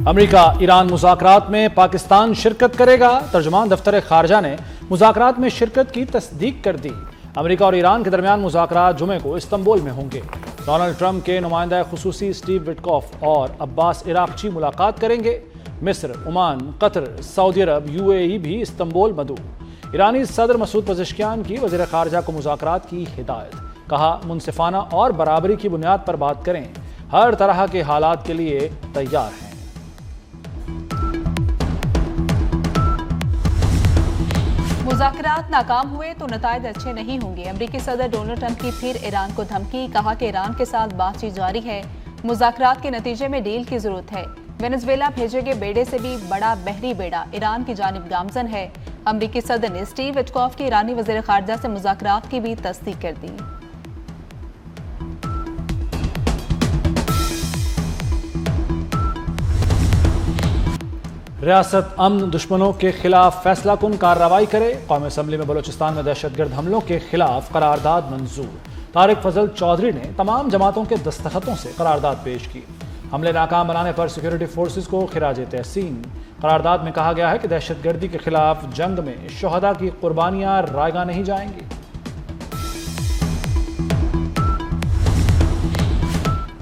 America Iran मुज़ाकरात में पाकिस्तान शिरकत करेगा। तर्जुमान दफ्तर खारजा ने मुज़ाकरात में शिरकत की तस्दीक कर दी। अमेरिका और ईरान के दरमियान मुज़ाकरात जुमे को इस्तंबुल में होंगे। डोनाल्ड ट्रंप के नुमाइंदा खुसूसी स्टीव विटकॉफ और अब्बास इराक़ची मुलाकात करेंगे। मिस्र, ओमान, कतर, सऊदी अरब, UAE भी इस्तंबुल मदऊ। ईरानी सदर मसूद पज़ेश्कियान की वज़ीर ख़ारजा को मुज़ाकरात की हिदायत। कहा, मुनसिफाना और बराबरी की बुनियाद पर बात करें, हर तरह के हालात के लिए तैयार हैं। मुज़ाकरात नाकाम हुए तो नताइज अच्छे नहीं होंगे। अमेरिकी सदर डोनाल्ड ट्रंप की फिर ईरान को धमकी। कहा कि ईरान के साथ बातचीत जारी है, मुज़ाकरात के नतीजे में डील की जरूरत है। वेनेजुएला भेजे गए बेड़े से भी बड़ा बहरी बेड़ा ईरान की जानिब गामजन है। अमेरिकी सदर ने स्टीव विटकॉफ की ईरानी वज़ीर ख़ारजा से मुज़ाकरात की भी तस्दीक कर दी। रियासत अमन दुश्मनों के खिलाफ फैसला कुन कार्रवाई करे। कौमी असम्बली में बलोचिस्तान में दहशतगर्द हमलों के खिलाफ करारदाद मंजूर। तारिक फजल चौधरी ने तमाम जमातों के दस्तखतों से करारदाद पेश की। हमले नाकाम बनाने पर सिक्योरिटी फोर्सेस को खिराज तहसीन। करारदाद में कहा गया है कि दहशतगर्दी के खिलाफ जंग में शोहदा की कुर्बानियां रायगा नहीं जाएंगी।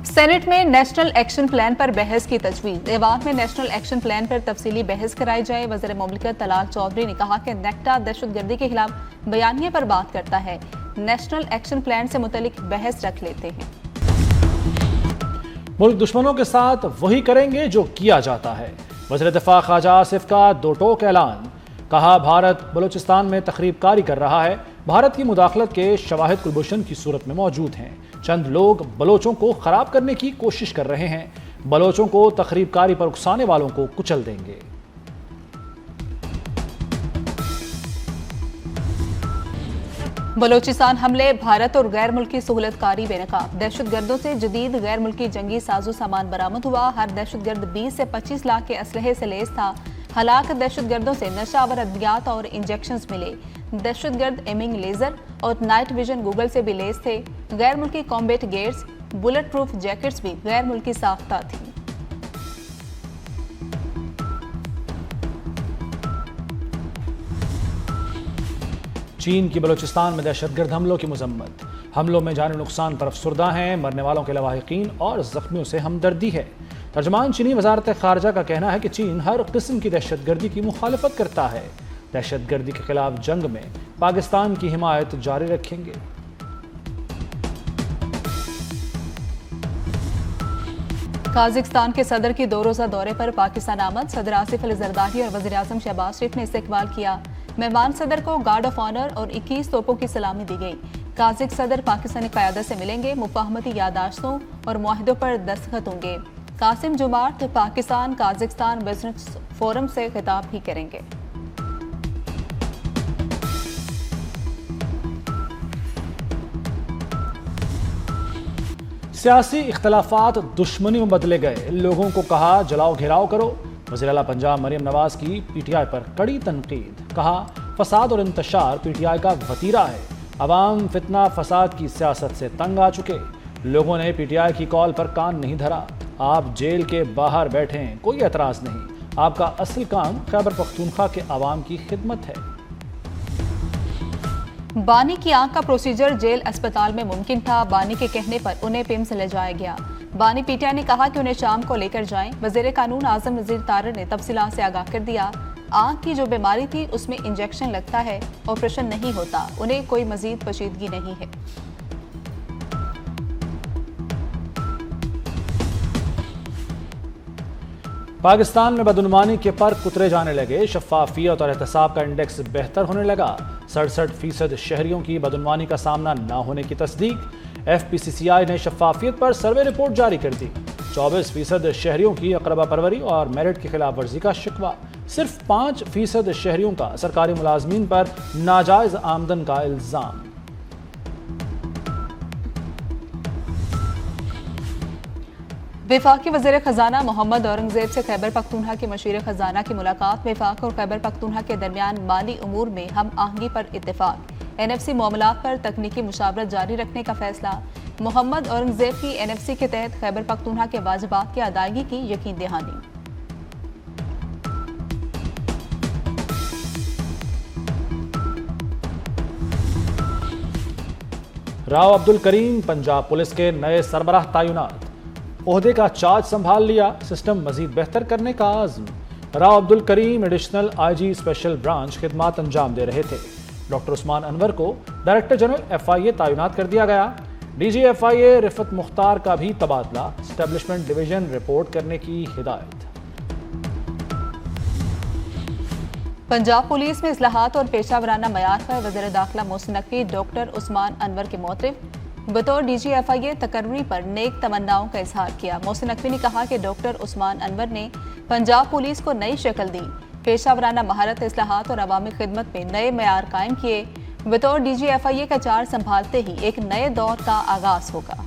सेनेट में नेशनल एक्शन प्लान पर बहस की तजवीज़। ऐवान में नेशनल एक्शन प्लान पर तफसीली बहस कराई जाए। वज़ीर मुमलिकत तलाल चौधरी ने कहा कि नेक्टा दहशतगर्दी के खिलाफ बयानिए पर बात करता है, नेशनल एक्शन प्लान से मुतल्लिक बहस रख लेते हैं। मुल्क दुश्मनों के साथ वही करेंगे जो किया जाता है। वज़ीर दिफा ख्वाजा आसिफ का दो टोक ऐलान। कहा, भारत बलूचिस्तान में तखरीबकारी कर रहा है। भारत की मुदाखलत के शवाहिद कुलभूषण की सूरत में मौजूद हैं। चंद लोग बलोचों को खराब करने की कोशिश कर रहे हैं। बलोचों को तखरीबकारी पर उकसाने वालों को कुचल देंगे। बलोचिस्तान हमले, भारत और गैर मुल्की सहूलतकारी बेनकाब। दहशतगर्दों से जदीद गैर मुल्की जंगी साजो सामान बरामद हुआ। हर दहशतगर्द 20 से 25 लाख के असलहे से लैस था। हलाक दहशतगर्दों से नशावर अद्वियात और इंजेक्शंस मिले। दहशतगर्द एमिंग लेजर और नाइट विजन गूगल से भी लैस थे। गैर मुल्की combat gears, bullet proof jackets भी गैर मुल्की साख्ता थी। चीन की बलूचिस्तान में दहशतगर्द हमलों की मजम्मत। हमलों में जानी नुकसान पर अफसुर्दा हैं। मरने वालों के लवाहिकीन और जख्मियों से हमदर्दी है। तर्जमान चीनी वजारत खारजा का कहना है कि चीन हर किस्म की दहशतगर्दी की मुखालफत करता है। दहशतगर्दी के खिलाफ जंग में पाकिस्तान की हिमायत जारी रखेंगे। काज़िकिस्तान के सदर की 2 रोज़ा दौरे पर पाकिस्तान आमद। सदर आसिफ अली जरदारी और वज़ीर आज़म शहबाज शरीफ ने इस्तकबाल किया। मेहमान सदर को गार्ड ऑफ ऑनर और 21 तोपों की सलामी दी गई। काज़िक सदर पाकिस्तानी क़यादत से मिलेंगे। मुफाहमती यादाश्तों और मुआहिदों पर दस्तखत होंगे। कासिम जुमार्त पाकिस्तान काज़िकिस्तान बिजनेस फोरम से खिताब भी करेंगे। सियासी इख्तलाफात दुश्मनी में बदले गए। लोगों को कहा, जलाओ घेराव करो। वज़ीर आला पंजाब मरियम नवाज की PTI पर कड़ी तनकीद। कहा, फसाद और इंतशार PTI का वतीरा है। अवाम फितना फसाद की सियासत से तंग आ चुके। लोगों ने PTI की कॉल पर कान नहीं धरा। आप जेल के बाहर बैठें, कोई एतराज़ नहीं। आपका असल काम खैबर पख्तूनख्वा के अवाम की खिदमत है। बानी की आंख का प्रोसीजर जेल अस्पताल में मुमकिन था। बानी के कहने पर उन्हें पिम्स ले जाया गया। बानी PTI ने कहा कि उन्हें शाम को लेकर जाएं। वज़ीर कानून आज़म नज़ीर तारड़ ने तफसीलात से आगाह कर दिया। आंख की जो बीमारी थी उसमें इंजेक्शन लगता है, ऑपरेशन नहीं होता। उन्हें कोई मजीद पेचीदगी नहीं है। पाकिस्तान में बदनुमानी के पर कुतरे जाने लगे। शफाफियत और एहतसाब का इंडेक्स बेहतर होने लगा। 67% शहरियों की बदनुमानी का सामना न होने की तस्दीक। FPCCI ने शफाफियत पर सर्वे रिपोर्ट जारी कर दी। 24% शहरियों की अकरबा परवरी और मेरिट की खिलाफ वर्जी का शिकवा। सिर्फ 5% शहरियों का सरकारी मुलाजमीन पर नाजायज आमदन का इल्जाम। वफाकी वज़ीर खजाना मोहम्मद औरंगजेब से खैबर पख्तूनख्वा के मशीर खजाना की मुलाकात। वफाक और खैबर पख्तूनख्वा के दरमियान माली उमूर में हम आहंगी पर इत्तेफाक। NFC मामलात पर तकनीकी मुशावरत जारी रखने का फैसला। मोहम्मद औरंगजेब की NFC के तहत खैबर पख्तूनख्वा के वाजिबात की अदायगी की यकीन दहानी। राव अब्दुल करीम पंजाब पुलिस के नए सरबराह तैनात, ओहदे का चार्ज संभाल लिया, सिस्टम मजीद बेहतर करने का आज़म। Rao Abdul Karim additional IG special branch खिदमात अंजाम दे रहे थे। डॉक्टर उस्मान अनवर को डायरेक्टर जनरल FIA तैनात कर दिया गया। DG FIA रिफत मुख्तार का भी तबादला, एस्टेब्लिशमेंट डिवीजन रिपोर्ट करने की हिदायत। पंजाब पुलिस में इस्लाहात और पेशा वराना मयार पर वज़ीर दाखिला मोहसिन नकवी डॉक्टर उस्मान अनवर के मोहतरफ बतौर DG FIA तकर्री पर नेक तमन्नाओं का इजहार किया। मोहसिन नकवी ने कहा कि डॉक्टर उस्मान अनवर ने पंजाब पुलिस को नई शक्ल दी, पेशा वराना महारत, इस्लाहात और अवामी खिदमत में नए मयार कायम किए। बतौर DG FIA का चार्ज संभालते ही एक नए दौर का आगाज होगा।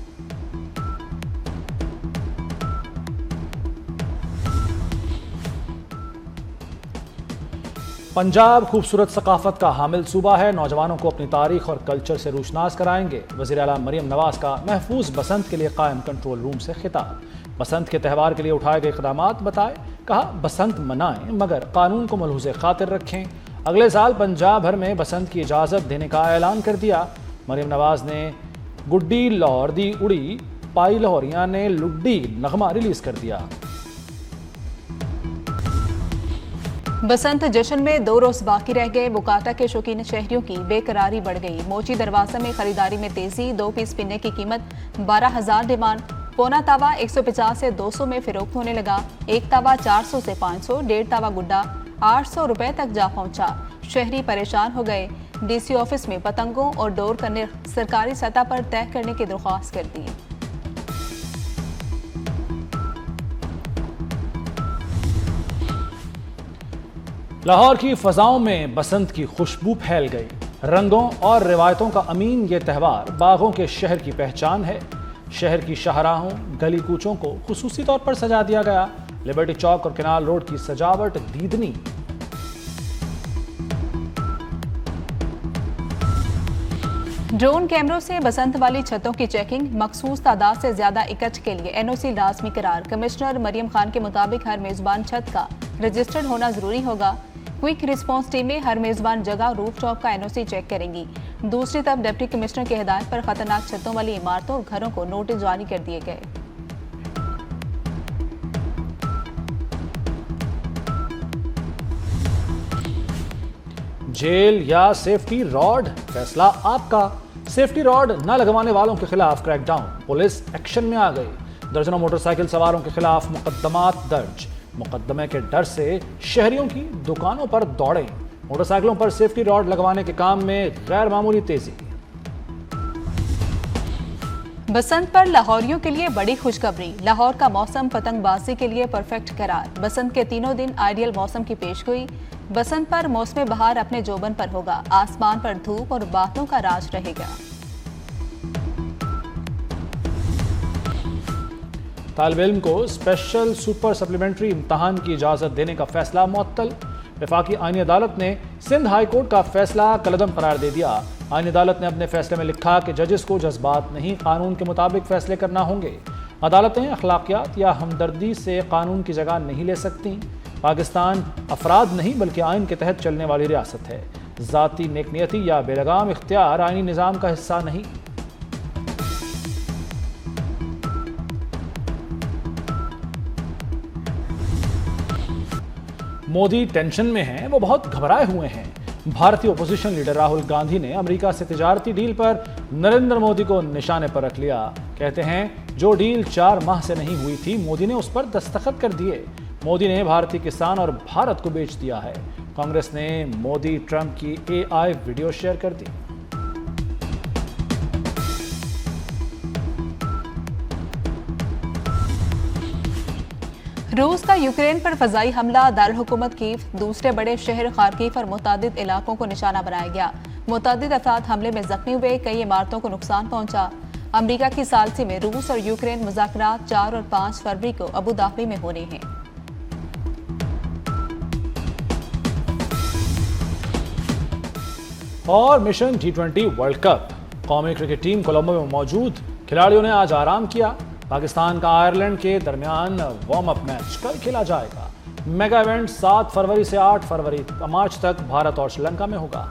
पंजाब खूबसूरत सकाफत का हामिल सूबा है, नौजवानों को अपनी तारीख और कल्चर से रोशनास कराएंगे। वज़ीर आला मरियम नवाज का महफूज बसंत के लिए कायम कंट्रोल रूम से खिताब। बसंत के त्यौहार के लिए उठाए गए इक़दामात बताए, कहा बसंत मनाएं मगर कानून को मलहूज़े खातिर रखें। अगले साल पंजाब भर में बसंत की इजाज़त देने का ऐलान कर दिया। मरियम नवाज ने गुड्डी लाहौर दी उड़ी, पाई लाहौरियां ने लुड्डी नगमा रिलीज कर दिया। बसंत जश्न में 2 रोज बाकी रह गए, बुकाता के शौकीन शहरियों की बेकरारी बढ़ गई। मोची दरवाजा में खरीदारी में तेजी, 2 पीस पिन्ने की कीमत 12,000 डिमांड। पौना तावा 150 से 200 में फिरोख्त होने लगा। एक तावा 400 से 500, 1.5 तावा गुड्डा 800 रुपए तक जा पहुंचा। शहरी परेशान हो गए। DC ऑफिस में पतंगों और डोर करने सरकारी सतह पर तय करने की दरख्वास्त कर दी। लाहौर की फजाओं में बसंत की खुशबू फैल गई। रंगों और रिवायतों का अमीन ये त्यौहार बागों के शहर की पहचान है। शहर की शाहराहों, गली कूचों को खुसूसी तौर पर सजा दिया गया। लिबर्टी चौक और कैनाल रोड की सजावट दीदनी। ड्रोन कैमरों से बसंत वाली छतों की चेकिंग, मखसूस तादाद से ज्यादा इकट्ठ के लिए NOC लाजमी करार। कमिश्नर मरियम खान के मुताबिक हर मेजबान छत का रजिस्टर्ड होना जरूरी होगा। क्विक रिस्पांस टीमें हर मेजबान जगह रूफ टॉप का NOC चेक करेंगी। दूसरी तरफ डिप्टी कमिश्नर की हिदायत पर खतरनाक छतों वाली इमारतों और घरों को नोटिस जारी कर दिए गए। जेल या सेफ्टी रॉड, फैसला आपका। सेफ्टी रॉड न लगवाने वालों के खिलाफ क्रैकडाउन, पुलिस एक्शन में आ गई। दर्जनों मोटरसाइकिल सवारों के खिलाफ मुकदमात दर्ज। मुकदमे के डर से शहरियों की दुकानों पर दौड़े। मोटरसाइकिलों पर सेफ्टी रॉड लगवाने के काम में गैर मामूली तेजी। बसंत पर लाहौरियों के लिए बड़ी खुशखबरी, लाहौर का मौसम पतंगबाजी के लिए परफेक्ट करार। बसंत के तीनों दिन आइडियल मौसम की पेशगोई। बसंत पर मौसम बहार अपने जोबन पर होगा। आसमान पर धूप और बादलों का राज रहेगा। तालिब इल्म को स्पेशल सुपर सप्लीमेंट्री इम्तहान की इजाज़त देने का फैसला मुअत्तल। वफाकी आईनी अदालत ने सिंध हाई कोर्ट का फैसला कलअदम करार दे दिया। आईनी अदालत ने अपने फैसले में लिखा कि जजेस को जज्बात नहीं, कानून के मुताबिक फैसले करना होंगे। अदालतें अखलाकियात या हमदर्दी से कानून की जगह नहीं ले सकती। पाकिस्तान अफराद नहीं बल्कि आइन के तहत चलने वाली रियासत है। ज़ाती नेकनियती या बेलगाम इख्तियार आइनी निज़ाम का हिस्सा नहीं। मोदी टेंशन में हैं, वो बहुत घबराए हुए हैं। भारतीय ओपोजिशन लीडर राहुल गांधी ने अमेरिका से तिजारती डील पर नरेंद्र मोदी को निशाने पर रख लिया। कहते हैं जो डील 4 माह से नहीं हुई थी, मोदी ने उस पर दस्तखत कर दिए। मोदी ने भारतीय किसान और भारत को बेच दिया है। कांग्रेस ने मोदी ट्रंप की AI वीडियो शेयर कर दी। रूस का यूक्रेन पर फजाई हमला, दारुल-हुकूमत कीव, दूसरे बड़े शहर खार्किव और मुतादिद इलाकों को निशाना बनाया गया। मुतादिद अफराद हमले में जख्मी हुए, कई इमारतों को नुकसान पहुंचा। अमेरिका की सालसी में रूस और यूक्रेन मुज़ाकरात 4 और 5 फरवरी को अबू धाबी में होने हैं। और मिशन T20 वर्ल्ड कप, कौमी क्रिकेट टीम कोलंबो में मौजूद। खिलाड़ियों ने आज आराम किया। पाकिस्तान का आयरलैंड के दरमियान वार्म अप मैच कल खेला जाएगा। मेगा इवेंट 7 फरवरी से 8 मार्च तक भारत और श्रीलंका में होगा।